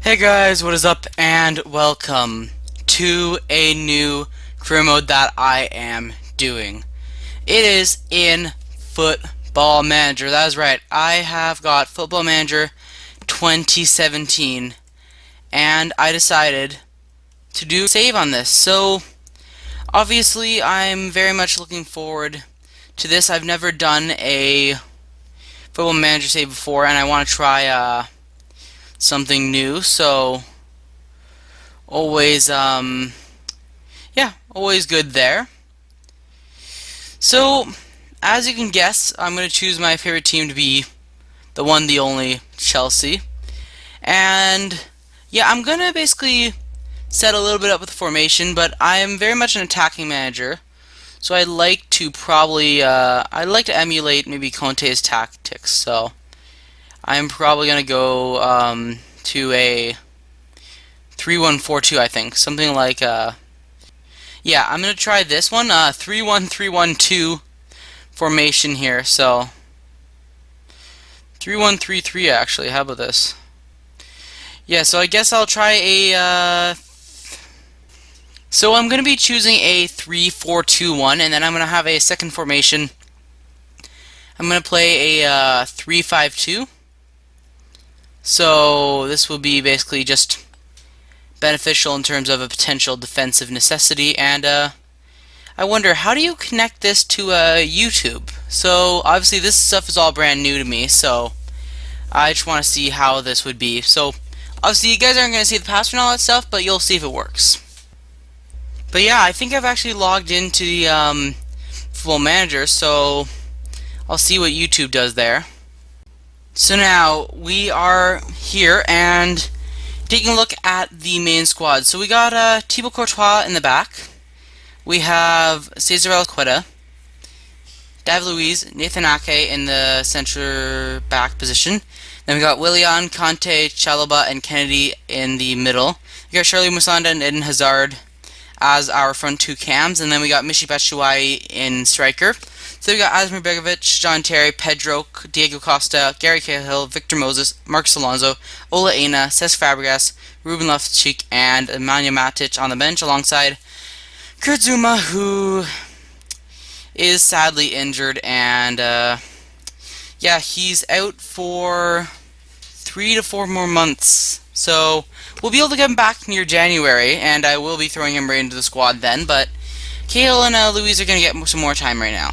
Hey guys, what is up and welcome to a new career mode that I am doing. It is in Football Manager. That is right. I have got Football Manager 2017 and I decided to do a save on this. So obviously I'm very much looking forward to this. I've never done a Football Manager save before and I want to try something new. So always yeah, always good there. So, as you can guess, I'm going to choose my favorite team to be the one, the only Chelsea. And yeah, I'm going to basically set a little bit up with the formation, but I am very much an attacking manager. So I'd like to emulate maybe Conte's tactics. So I'm probably going to go to a 3-1-4-2, I think. Something like yeah, I'm going to try this one, 3-1-3-1-2 formation here. So 3-1-3-3 actually. How about this? Yeah, so I guess I'll try a so I'm going to be choosing a 3-4-2-1 and then I'm going to have a second formation. I'm going to play a 3-5-2. So this will be basically just beneficial in terms of a potential defensive necessity, and I wonder, how do you connect this to YouTube? So obviously this stuff is all brand new to me, so I just want to see how this would be. So obviously you guys aren't going to see the password and all that stuff, but you'll see if it works. But yeah, I think I've actually logged into the Full Manager, so I'll see what YouTube does there. So now we are here and taking a look at the main squad. So we got Thibaut Courtois in the back. We have Cesar Alqueta, David Luiz, Nathan Ake in the center back position. Then we got Willian, Conte, Chalobah, and Kennedy in the middle. We got Charlie Musonda and Eden Hazard as our front two cams, and then we got Michy Batshuayi in striker. So we got Asmir Begovic, John Terry, Pedro, Diego Costa, Gary Cahill, Victor Moses, Marcos Alonso, Ola Aina, Cesc Fabregas, Ruben Loftus-Cheek, and Nemanja Matic on the bench alongside Kurt Zouma, who is sadly injured, and yeah, he's out for 3 to 4 more months. So we'll be able to get him back near January, and I will be throwing him right into the squad then, but Cahill and Luiz are going to get some more time right now.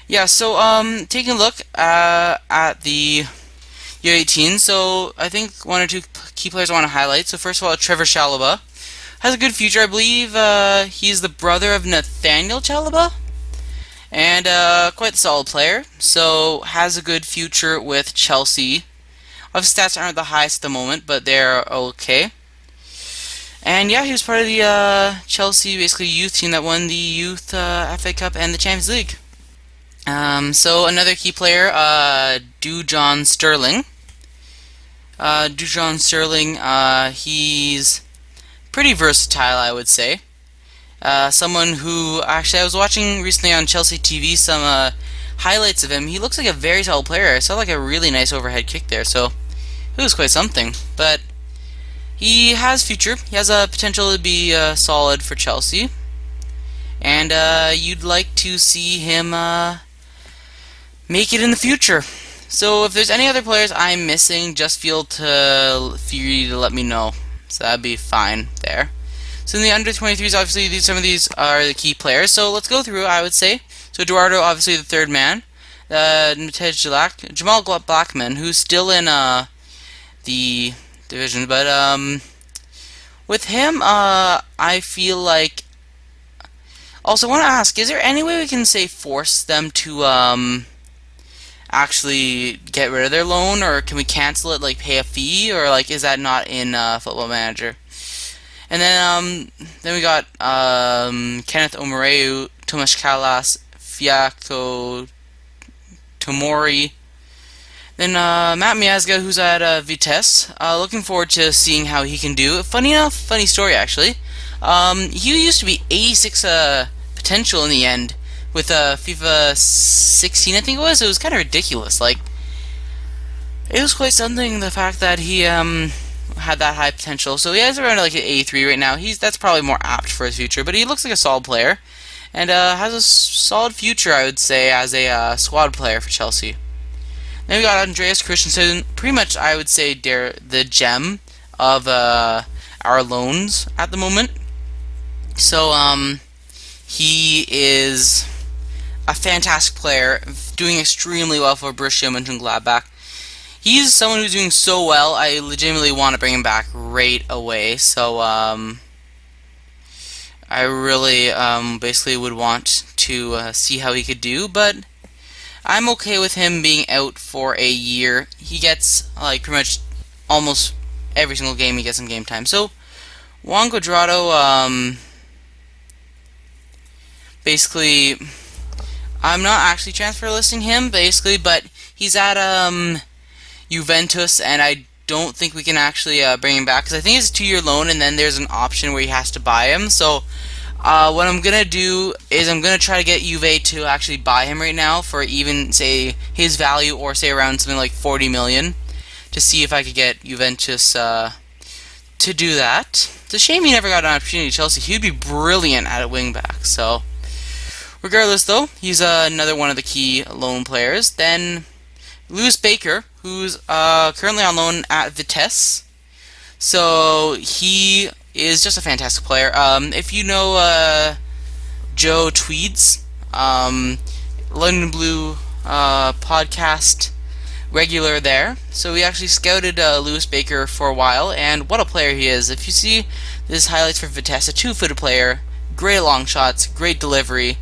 Yeah, so taking a look at the U18, so I think one or two key players I want to highlight. So first of all, Trevor Chalobah has a good future. I believe he's the brother of Nathaniel Chalobah, and quite a solid player. So has a good future with Chelsea. His stats aren't the highest at the moment, but they're okay. And yeah, he was part of the Chelsea basically youth team that won the youth FA Cup and the Champions League. So another key player, Dujon Sterling. Dujon Sterling, he's pretty versatile, I would say. Someone who, actually, I was watching recently on Chelsea TV some highlights of him. He looks like a very solid player. I saw like a really nice overhead kick there, so it was quite something. But he has future. He has a potential to be solid for Chelsea, and you'd like to see him make it in the future. So if there's any other players I'm missing, just feel free to let me know. So that'd be fine there. So in the under 23s, obviously some of these are the key players. So let's go through, I would say. So Eduardo, obviously the third man. Matej Jalak, Jamal Blackman, who's still in the division, but with him, I feel like. Also, I want to ask: is there any way we can say force them to actually get rid of their loan, or can we cancel it, like pay a fee, or like is that not in Football Manager? And then we got Kenneth Omareu, Tomas Kalas, Fiaco Tomori. Then Matt Miazga, who's at Vitesse. Looking forward to seeing how he can do. Funny enough, funny story actually. He used to be 86 potential in the end with FIFA 16, I think it was. It was kind of ridiculous. Like, it was quite something, the fact that he had that high potential. So he has around like an 83 right now. That's probably more apt for his future, but he looks like a solid player and has a solid future, I would say, as a squad player for Chelsea. Then we got Andreas Christensen, pretty much I would say the gem of our loans at the moment. So he is a fantastic player, doing extremely well for Borussia Mönchengladbach. He's someone who's doing so well, I legitimately want to bring him back right away. So I really basically would want to see how he could do, but I'm okay with him being out for a year. He gets like pretty much almost every single game he gets some game time. So Juan Cuadrado, basically, I'm not actually transfer listing him basically, but he's at Juventus, and I don't think we can actually bring him back because I think it's a 2-year loan, and then there's an option where he has to buy him. So what I'm gonna do is I'm gonna try to get Juve to actually buy him right now for even say his value, or say around something like 40 million, to see if I could get Juventus to do that. It's a shame he never got an opportunity at Chelsea. He'd be brilliant at a wing back. So regardless, though, he's another one of the key loan players. Then Lewis Baker, who's currently on loan at Vitesse. So he is just a fantastic player. If you know Joe Tweeds, London Blue podcast regular there. So we actually scouted Lewis Baker for a while, and what a player he is. If you see his highlights for Vitesse, a 2-footed player, great long shots, great delivery.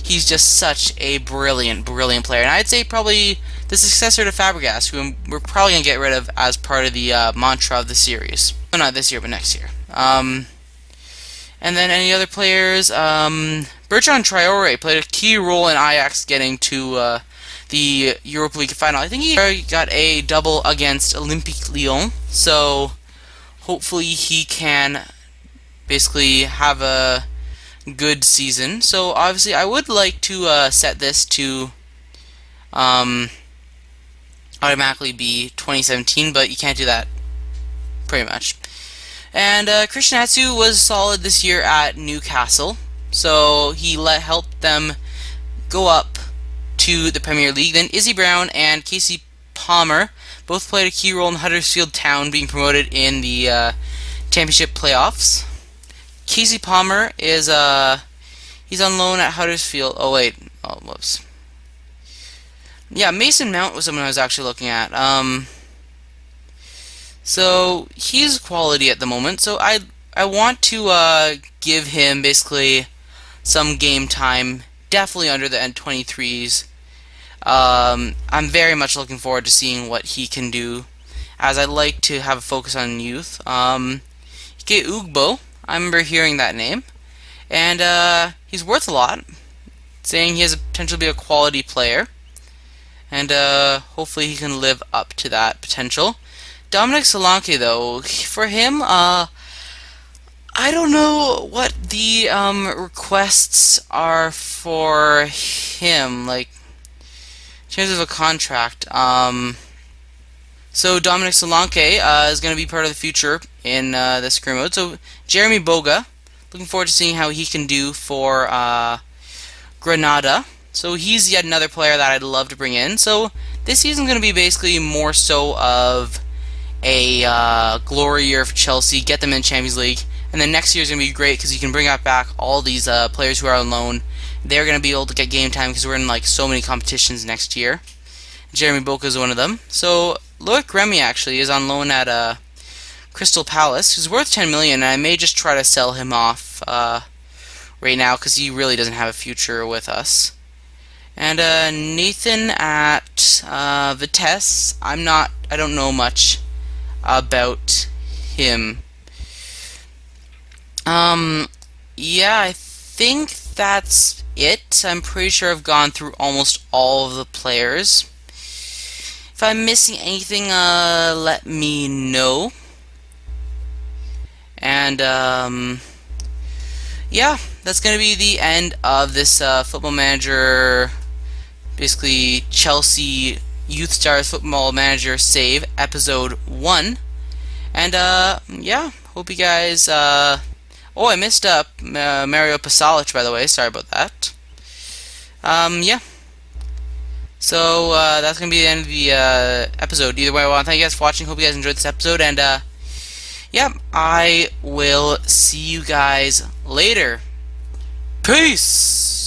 He's just such a brilliant player. And I'd say probably the successor to Fabregas, who we're probably going to get rid of as part of the mantra of the series. Well, not this year, but next year. And then any other players? Bertrand Traore played a key role in Ajax getting to the Europa League final. I think he got a double against Olympique Lyon. So hopefully he can basically have a good season. So obviously I would like to set this to automatically be 2017, but you can't do that pretty much. And Christian Atsu was solid this year at Newcastle, so he helped them go up to the Premier League. Then Izzy Brown and Casey Palmer both played a key role in Huddersfield Town being promoted in the championship playoffs. Casey Palmer is he's on loan at Huddersfield. Oh wait, oh whoops. Yeah, Mason Mount was someone I was actually looking at. So he's quality at the moment. So I want to give him basically some game time, definitely under the N23s. I'm very much looking forward to seeing what he can do, as I like to have a focus on youth. Ike Ugbo, I remember hearing that name, and he's worth a lot, saying he has a potential to be a quality player, and hopefully he can live up to that potential. Dominic Solanke, though, for him, I don't know what the requests are for him, like in terms of a contract. So Dominic Solanke is going to be part of the future in this career mode. So Jeremy Boga, looking forward to seeing how he can do for Granada. So he's yet another player that I'd love to bring in. So this season's going to be basically more so of a glory year for Chelsea, get them in Champions League, and then next year is going to be great because you can bring back all these players who are on loan. They're going to be able to get game time because we're in like so many competitions next year. Jeremy Boga is one of them. So Loic Remy actually is on loan at Crystal Palace. He's worth 10 million, and I may just try to sell him off right now because he really doesn't have a future with us. And Nathan at Vitesse, I don't know much about him. Yeah, I think that's it. I'm pretty sure I've gone through almost all of the players. If I'm missing anything, let me know. And yeah, that's gonna be the end of this Football Manager, basically Chelsea Youth Stars Football Manager Save Episode 1. And yeah, hope you guys. Oh, I missed Mario Pasalic, by the way. Sorry about that. Yeah. So that's gonna be the end of the episode. Either way, I want to thank you guys for watching. Hope you guys enjoyed this episode, and yeah, I will see you guys later. Peace.